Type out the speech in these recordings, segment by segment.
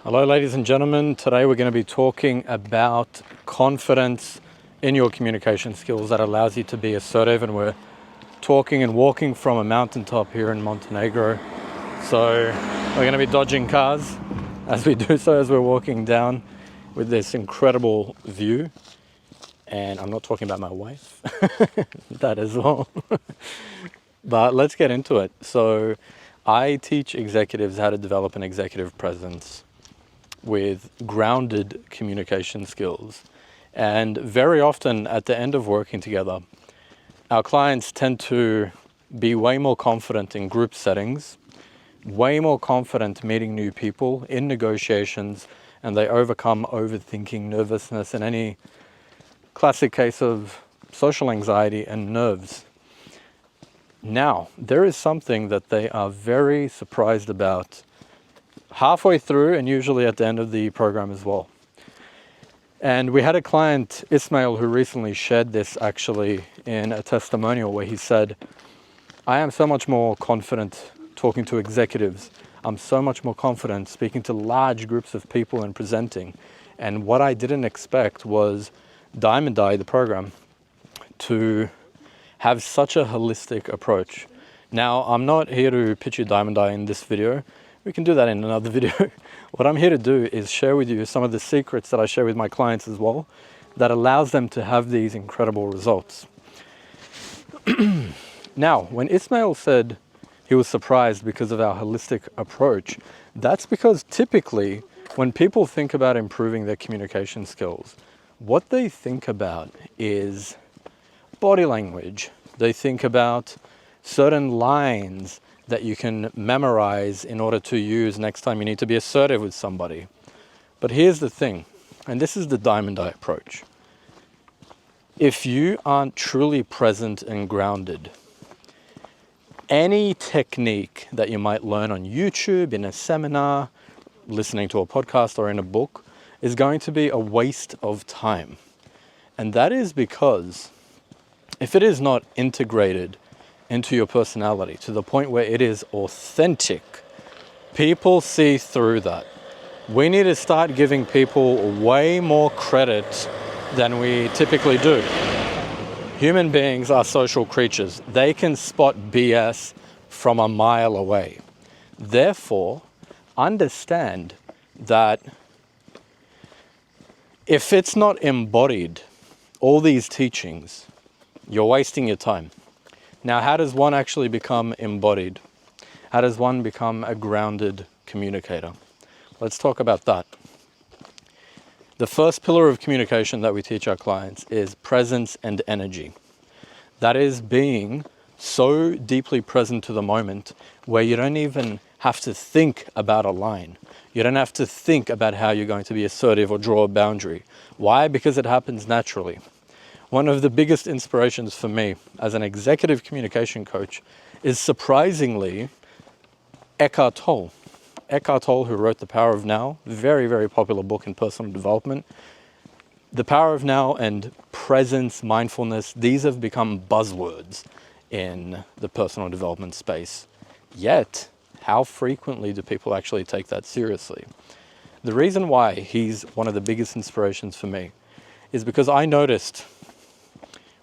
Hello ladies and gentlemen, today we're going to be talking about confidence in your communication skills that allows you to be assertive, and we're talking and walking from a mountaintop here in Montenegro. So we're going to be dodging cars as we do so, as we're walking down with this incredible view. And I'm not talking about my wife, that as well. But let's get into it. So I teach executives how to develop an executive presence with grounded communication skills. And very often at the end of working together, our clients tend to be way more confident in group settings, way more confident meeting new people in negotiations, and they overcome overthinking, nervousness, and any classic case of social anxiety and nerves. Now, there is something that they are very surprised about halfway through and usually at the end of the program as well. And we had a client, Ismail, who recently shared this actually in a testimonial where he said, I am so much more confident talking to executives. I'm so much more confident speaking to large groups of people and presenting. And what I didn't expect was Diamond Eye, the program, to have such a holistic approach. Now, I'm not here to pitch you Diamond Eye in this video. We can do that in another video. What I'm here to do is share with you some of the secrets that I share with my clients as well, that allows them to have these incredible results. Now, when Ismail said he was surprised because of our holistic approach, that's because typically when people think about improving their communication skills, what they think about is body language. They think about certain lines that you can memorize in order to use next time you need to be assertive with somebody. But here's the thing, and this is the Diamond Eye approach. If you aren't truly present and grounded, any technique that you might learn on YouTube, in a seminar, listening to a podcast, or in a book is going to be a waste of time. And that is because if it is not integrated into your personality to the point where it is authentic, people see through that. We need to start giving people way more credit than we typically do. Human beings are social creatures. They can spot BS from a mile away. Therefore, understand that if it's not embodied, all these teachings, you're wasting your time. Now, how does one actually become embodied? How does one become a grounded communicator? Let's talk about that. The first pillar of communication that we teach our clients is presence and energy. That is being so deeply present to the moment where you don't even have to think about a line. You don't have to think about how you're going to be assertive or draw a boundary. Why? Because it happens naturally. One of the biggest inspirations for me as an executive communication coach is surprisingly Eckhart Tolle. Eckhart Tolle, who wrote The Power of Now, very, very popular book in personal development. The Power of Now and presence, mindfulness, these have become buzzwords in the personal development space. Yet, how frequently do people actually take that seriously? The reason why he's one of the biggest inspirations for me is because I noticed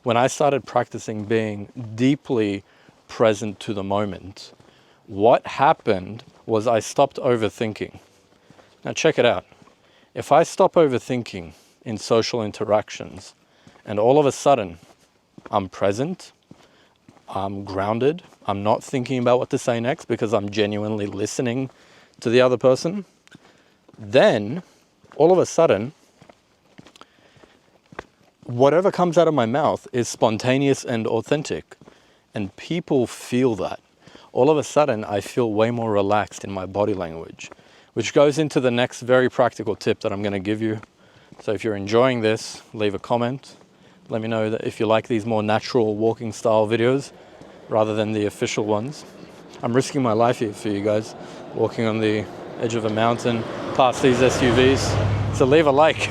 when I started practicing being deeply present to the moment, what happened was I stopped overthinking. Now check it out. If I stop overthinking in social interactions and all of a sudden I'm present, I'm grounded, I'm not thinking about what to say next because I'm genuinely listening to the other person, then all of a sudden whatever comes out of my mouth is spontaneous and authentic, and people feel that. All of a sudden, I feel way more relaxed in my body language, which goes into the next very practical tip that I'm going to give you. So if you're enjoying this, leave a comment. Let me know that if you like these more natural walking style videos rather than the official ones. I'm risking my life here for you guys, walking on the edge of a mountain past these SUVs. So leave a like.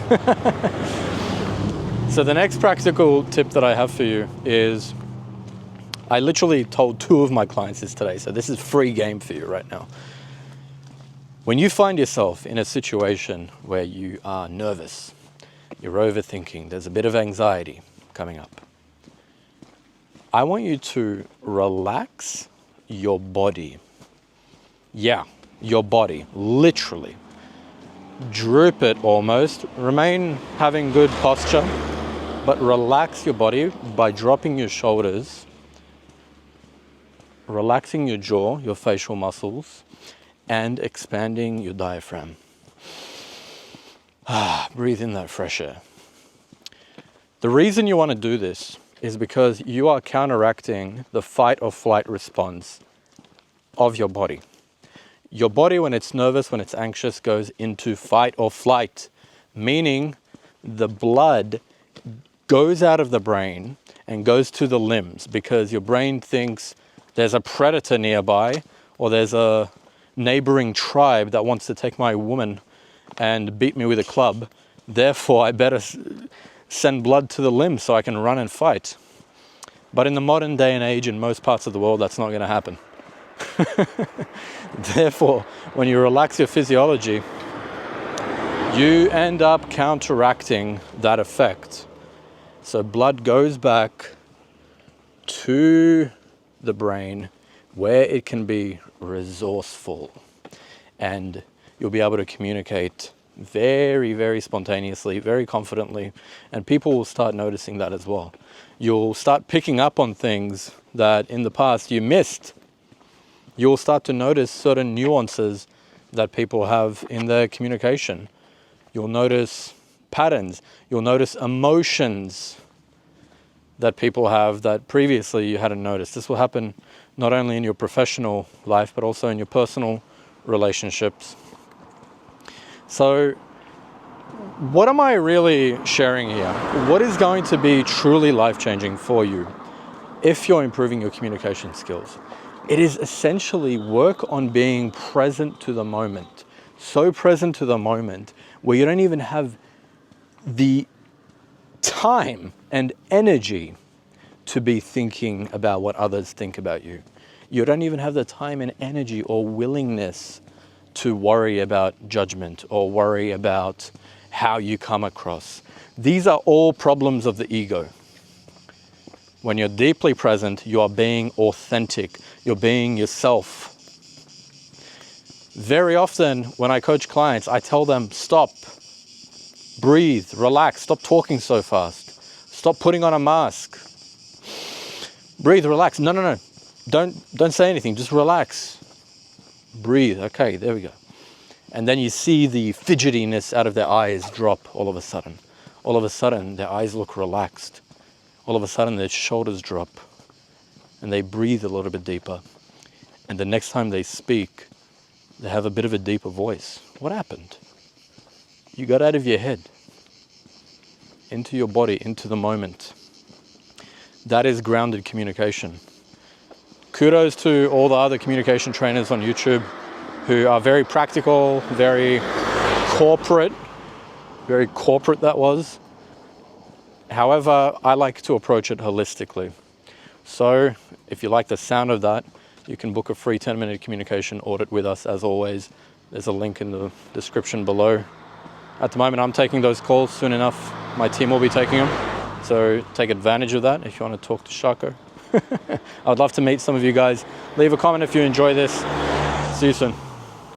So the next practical tip that I have for you is, I literally told 2 of my clients this today, so this is free game for you right now. When you find yourself in a situation where you are nervous, you're overthinking, there's a bit of anxiety coming up, I want you to relax your body. Yeah, your body, literally. Droop it almost, remain having good posture, but relax your body by dropping your shoulders, relaxing your jaw, your facial muscles, and expanding your diaphragm. Breathe in that fresh air. The reason you want to do this is because you are counteracting the fight or flight response of your body. Your body, when it's nervous, when it's anxious, goes into fight or flight, meaning the blood goes out of the brain and goes to the limbs because your brain thinks there's a predator nearby or there's a neighboring tribe that wants to take my woman and beat me with a club. Therefore, I better send blood to the limbs so I can run and fight. But in the modern day and age, in most parts of the world, that's not going to happen. Therefore, when you relax your physiology, you end up counteracting that effect. So blood goes back to the brain where it can be resourceful, and you'll be able to communicate very, very spontaneously, very confidently, and people will start noticing that as well. You'll start picking up on things that in the past you missed. You'll start to notice certain nuances that people have in their communication. You'll notice patterns. You'll notice emotions that people have that previously you hadn't noticed. This will happen not only in your professional life, but also in your personal relationships. So what am I really sharing here? What is going to be truly life-changing for you if you're improving your communication skills? It is essentially work on being present to the moment. So present to the moment where you don't even have the time and energy to be thinking about what others think about you. You don't even have the time and energy or willingness to worry about judgment or worry about how you come across. These are all problems of the ego. When you're deeply present, you are being authentic. You're being yourself. Very often when I coach clients, I tell them, stop, breathe, relax, stop talking so fast. Stop putting on a mask. Breathe, relax. No. Don't say anything, just relax. Breathe, okay, there we go. And then you see the fidgetiness out of their eyes drop all of a sudden. All of a sudden, their eyes look relaxed. All of a sudden, their shoulders drop. And they breathe a little bit deeper. And the next time they speak, they have a bit of a deeper voice. What happened? You got out of your head, into your body, into the moment. That is grounded communication. Kudos to all the other communication trainers on YouTube who are very practical, very corporate that was. However, I like to approach it holistically. So if you like the sound of that, you can book a free 10-minute communication audit with us as always. There's a link in the description below. At the moment, I'm taking those calls. Soon enough, my team will be taking them. So take advantage of that if you want to talk to Shako. I would love to meet some of you guys. Leave a comment if you enjoy this. See you soon.